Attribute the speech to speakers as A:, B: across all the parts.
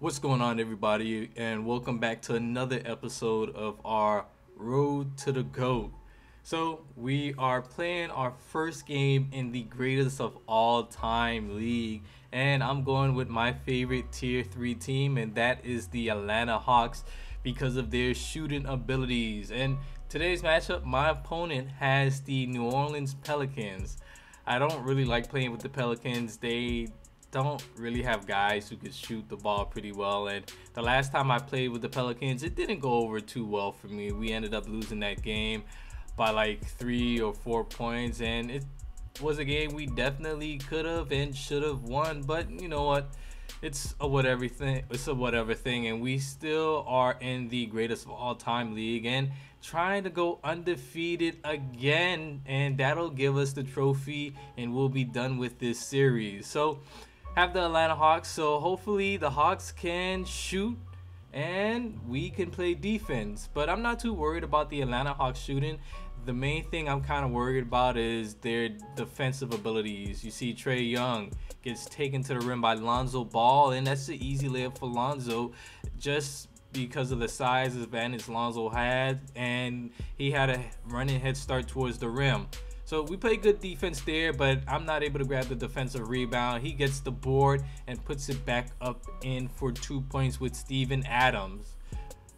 A: What's going on, everybody, and welcome back to another episode of our Road to the GOAT. So, we are playing our first game in the greatest of all time league, and I'm going with my favorite tier 3 team, and that is the Atlanta Hawks because of their shooting abilities. And today's matchup, my opponent has the New Orleans Pelicans. I don't really like playing with the Pelicans. They don't really have guys who could shoot the ball pretty well, and the last time I played with the Pelicans it didn't go over too well for me. We ended up losing that game by like 3 or 4 points, and it was a game we definitely could have and should have won, but you know what, it's a whatever thing, and we still are in the greatest of all time league and trying to go undefeated again, and that'll give us the trophy and we'll be done with this series. So have the Atlanta Hawks, so hopefully the Hawks can shoot and we can play defense. But I'm not too worried about the Atlanta Hawks shooting. The main thing I'm kind of worried about is their defensive abilities. You see Trae Young gets taken to the rim by Lonzo Ball, and that's an easy layup for Lonzo just because of the size advantage Lonzo had, and he had a running head start towards the rim. So we play good defense there, but I'm not able to grab the defensive rebound. He gets the board and puts it back up in for 2 points with Steven Adams.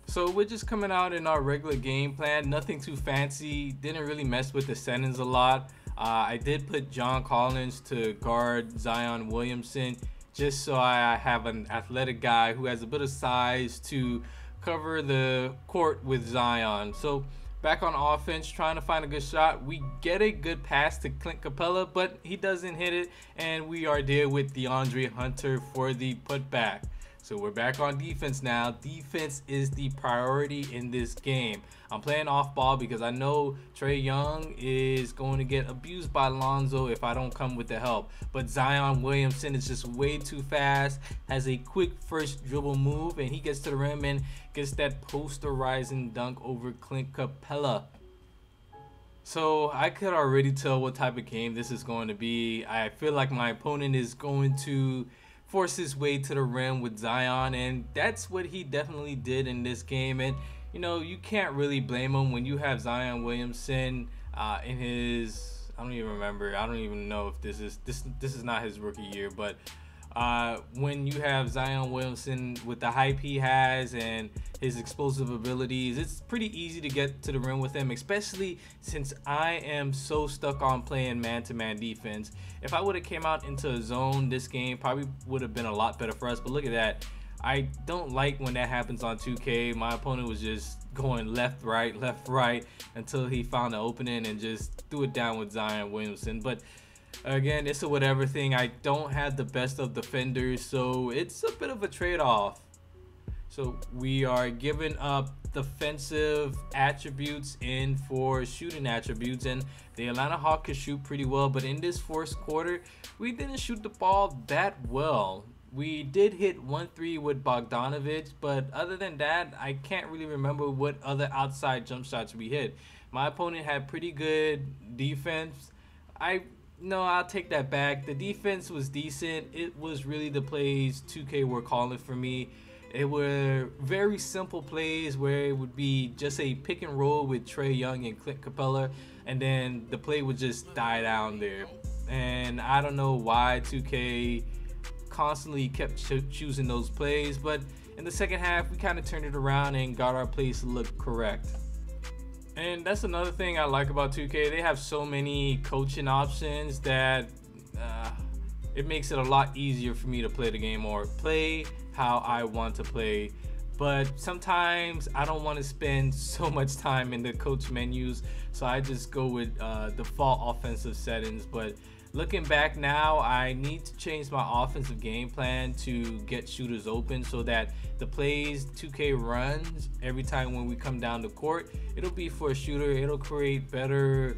A: So we're just coming out in our regular game plan, nothing too fancy. Didn't really mess with the settings a lot. I did put John Collins to guard Zion Williamson just so I have an athletic guy who has a bit of size to cover the court with Zion. So back on offense, trying to find a good shot. We get a good pass to Clint Capella, but he doesn't hit it, and we are there with DeAndre Hunter for the putback. So we're back on defense now. Defense is the priority in this game. I'm playing off ball because I know Trae Young is going to get abused by Lonzo if I don't come with the help. But Zion Williamson is just way too fast, has a quick first dribble move, and he gets to the rim and gets that posterizing dunk over Clint Capella. So I could already tell what type of game this is going to be. I feel like my opponent is going to force his way to the rim with Zion, and that's what he definitely did in this game. And you know, you can't really blame him when you have Zion Williamson in his, I don't even know if this is not his rookie year, but when you have Zion Williamson with the hype he has and his explosive abilities, it's pretty easy to get to the rim with him, especially since I am so stuck on playing man-to-man defense. If I would have came out into a zone, this game probably would have been a lot better for us, but look at that. I don't like when that happens on 2K. My opponent was just going left, right until he found the opening and just threw it down with Zion Williamson. But again, it's a whatever thing. I don't have the best of defenders, so it's a bit of a trade-off. So we are giving up defensive attributes in for shooting attributes, and the Atlanta Hawks could shoot pretty well, but in this first quarter, we didn't shoot the ball that well. We did hit 1-3 with Bogdanovich, but other than that, I can't really remember what other outside jump shots we hit. My opponent had pretty good defense. I'll take that back. The defense was decent. It was really the plays 2K were calling for me. It were very simple plays where it would be just a pick and roll with Trae Young and Clint Capella, and then the play would just die down there. And I don't know why 2K constantly kept choosing those plays, but in the second half we kind of turned it around and got our plays to look correct. And that's another thing I like about 2K. They have so many coaching options that it makes it a lot easier for me to play the game or play how I want to play. But sometimes I don't want to spend so much time in the coach menus, so I just go with default offensive settings. But looking back now, I need to change my offensive game plan to get shooters open so that the plays 2K runs every time when we come down the court, it'll be for a shooter. It'll create better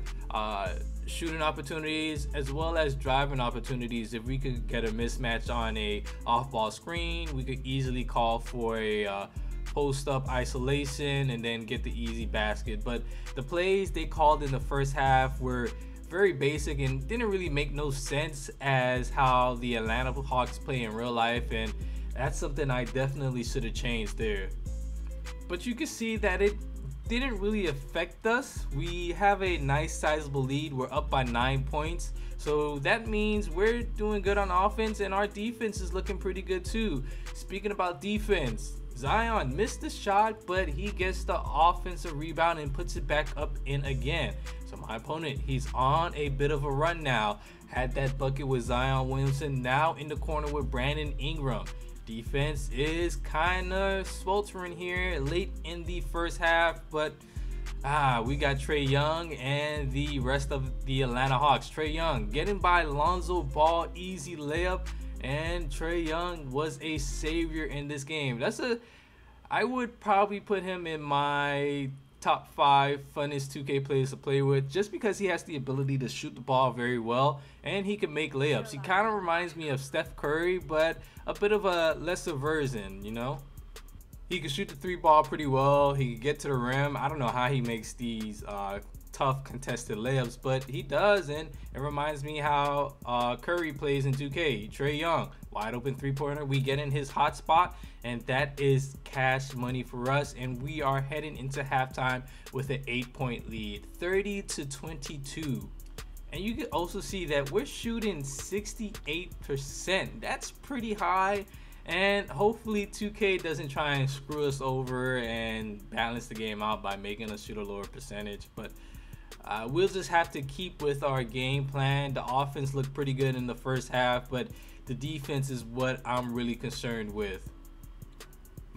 A: shooting opportunities as well as driving opportunities. If we could get a mismatch on a off-ball screen, we could easily call for a post-up isolation and then get the easy basket. But the plays they called in the first half were very basic and didn't really make no sense as how the Atlanta Hawks play in real life, and That's something I definitely should have changed there. But you can see that it didn't really affect us. We have a nice sizable lead. We're up by 9 points. So that means we're doing good on offense, and our defense is looking pretty good too. Speaking about defense, Zion missed the shot, but he gets the offensive rebound and puts it back up in again. So my opponent, he's on a bit of a run now. Had that bucket with Zion Williamson, now in the corner with Brandon Ingram. Defense is kind of sweltering here late in the first half, but we got Trae Young and the rest of the Atlanta Hawks. Trae Young getting by Lonzo Ball, easy layup, and Trae Young was a savior in this game. I would probably put him in my top 5 funnest 2K players to play with, just because he has the ability to shoot the ball very well and he can make layups. He kind of reminds me of Steph Curry, but a bit of a lesser version, you know. He can shoot the 3 ball pretty well. He can get to the rim. I don't know how he makes these tough contested layups, but he does, and it reminds me how Curry plays in 2K. Trae Young, wide open 3-pointer. We get in his hot spot, and that is cash money for us, and we are heading into halftime with an 8-point lead, 30-22. And you can also see that we're shooting 68%. That's pretty high. And hopefully 2K doesn't try and screw us over and balance the game out by making us shoot a lower percentage. But we'll just have to keep with our game plan. The offense looked pretty good in the first half, but the defense is what I'm really concerned with.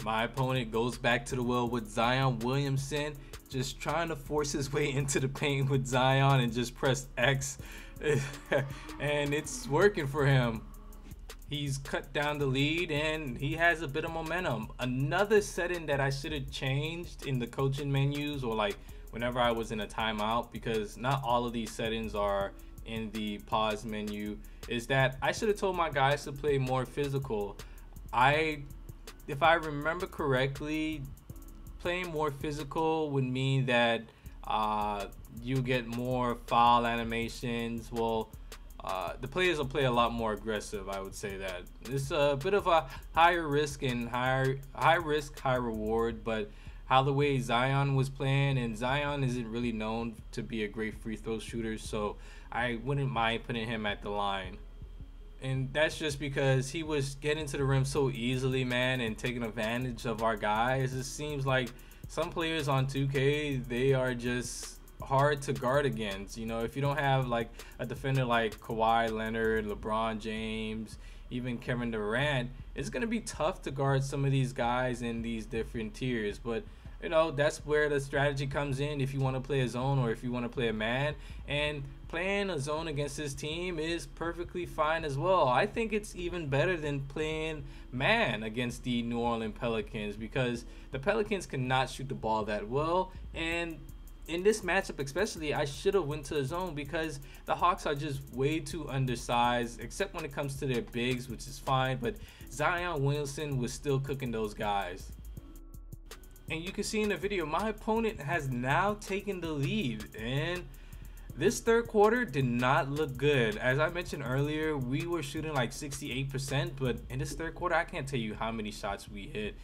A: My opponent goes back to the well with Zion Williamson, just trying to force his way into the paint with Zion and just press X. And it's working for him. He's cut down the lead and he has a bit of momentum. Another setting that I should have changed in the coaching menus, or like whenever I was in a timeout, because not all of these settings are in the pause menu, is that I should have told my guys to play more physical. If I remember correctly, playing more physical would mean that you get more foul animations. Well, the players will play a lot more aggressive, I would say that. It's a bit of a higher risk and high risk, high reward, but how the way Zion was playing, and Zion isn't really known to be a great free throw shooter, so I wouldn't mind putting him at the line. And that's just because he was getting to the rim so easily, man, and taking advantage of our guys. It seems like some players on 2K, they are just hard to guard against. You know, if you don't have like a defender like Kawhi Leonard, LeBron James, even Kevin Durant, it's going to be tough to guard some of these guys in these different tiers. But you know, that's where the strategy comes in if you want to play a zone or if you want to play a man. And playing a zone against this team is perfectly fine as well. I think it's even better than playing man against the New Orleans Pelicans, because the Pelicans cannot shoot the ball that well. And in this matchup especially, I should have went to a zone because the Hawks are just way too undersized, except when it comes to their bigs, which is fine. But Zion Williamson was still cooking those guys. And you can see in the video, my opponent has now taken the lead. And this third quarter did not look good. As I mentioned earlier, we were shooting like 68%, but in this third quarter, I can't tell you how many shots we hit.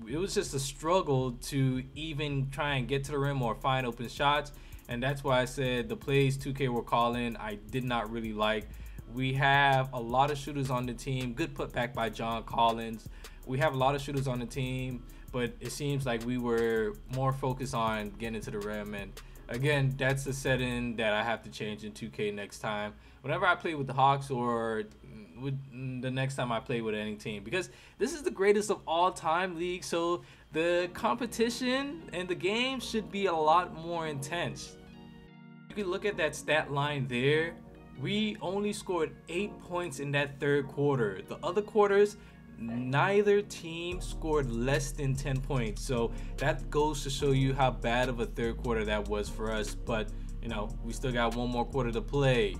A: It was just a struggle to even try and get to the rim or find open shots. And that's why I said the plays 2K were calling, I did not really like. We have a lot of shooters on the team. Good putback by John Collins. We have a lot of shooters on the team, but it seems like we were more focused on getting to the rim. And again, that's the setting that I have to change in 2K next time, whenever I play with the Hawks or with the next time I play with any team, because this is the greatest of all time league. So the competition and the game should be a lot more intense. You can look at that stat line there. We only scored 8 points in that third quarter. The other quarters, neither team scored less than 10 points. So that goes to show you how bad of a third quarter that was for us. But you know, we still got one more quarter to play.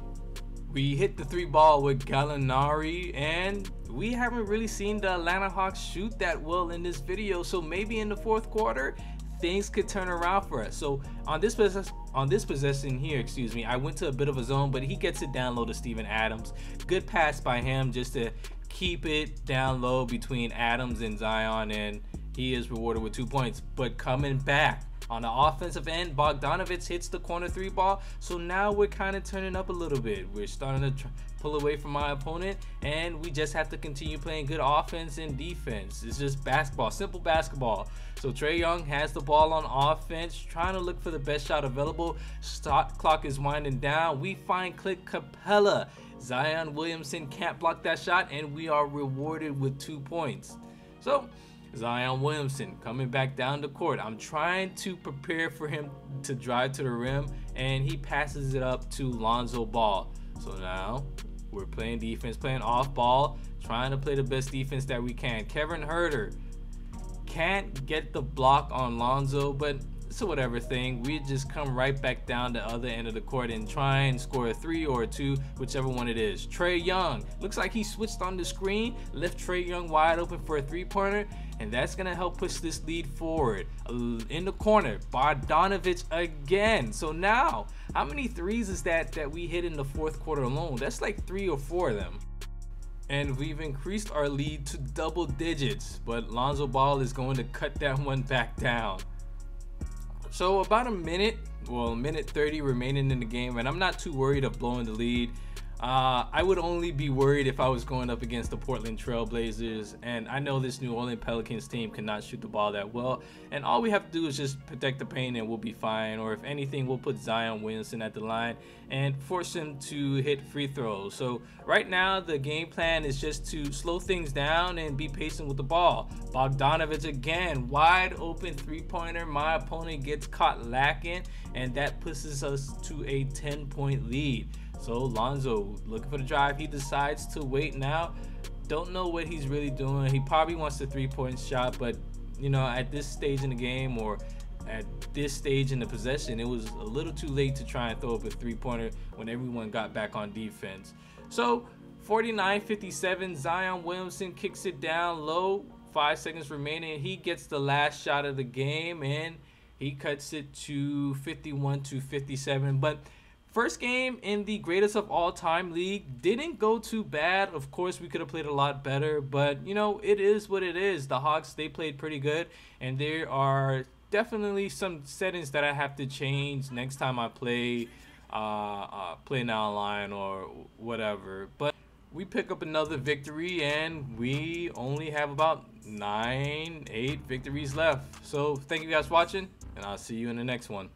A: We hit the 3 ball with Gallinari, and we haven't really seen the Atlanta Hawks shoot that well in this video. So maybe in the fourth quarter things could turn around for us. So on this possession here, excuse me, I went to a bit of a zone, but he gets it down low to Steven Adams. Good pass by him just to keep it down low between Adams and Zion, and he is rewarded with 2 points. But coming back on the offensive end, Bogdanovic hits the corner 3 ball. So now we're kind of turning up a little bit. We're starting to pull away from my opponent, and we just have to continue playing good offense and defense. It's just basketball, simple basketball. So Trae Young has the ball on offense, trying to look for the best shot available. Shot clock is winding down. We find Clint Capella. Zion Williamson can't block that shot, and we are rewarded with 2 points. So Zion Williamson coming back down the court. I'm trying to prepare for him to drive to the rim, and he passes it up to Lonzo Ball. So now we're playing defense, playing off ball, trying to play the best defense that we can. Kevin Huerter can't get the block on Lonzo, but it's a whatever thing. We just come right back down the other end of the court and try and score a 3 or a 2, whichever one it is. Trae Young, looks like he switched on the screen, left Trae Young wide open for a 3-pointer, and that's gonna help push this lead forward. In the corner, Bogdanovic again. So now, how many threes is that we hit in the 4th quarter alone? That's like 3 or 4 of them. And we've increased our lead to double digits, but Lonzo Ball is going to cut that one back down. So about a minute 30 remaining in the game, and I'm not too worried of blowing the lead. I would only be worried if I was going up against the Portland Trail Blazers, and I know this New Orleans Pelicans team cannot shoot the ball that well, and all we have to do is just protect the paint and we'll be fine. Or if anything, we'll put Zion Williamson at the line and force him to hit free throws. So right now the game plan is just to slow things down and be patient with the ball. Bogdanovic again, wide open 3-pointer. My opponent gets caught lacking, and that pushes us to a 10-point lead. So Lonzo looking for the drive. He decides to wait now. Don't know what he's really doing. He probably wants the 3-point shot, but you know, at this stage in the game, or at this stage in the possession, it was a little too late to try and throw up a 3-pointer when everyone got back on defense. So 49-57, Zion Williamson kicks it down low. 5 seconds remaining. He gets the last shot of the game, and he cuts it to 51-57. But first game in the greatest of all time league didn't go too bad. Of course, we could have played a lot better, but you know, it is what it is. The Hawks, they played pretty good, and there are definitely some settings that I have to change next time I play now online or whatever. But we pick up another victory, and we only have about 8 victories left. So thank you guys for watching, and I'll see you in the next one.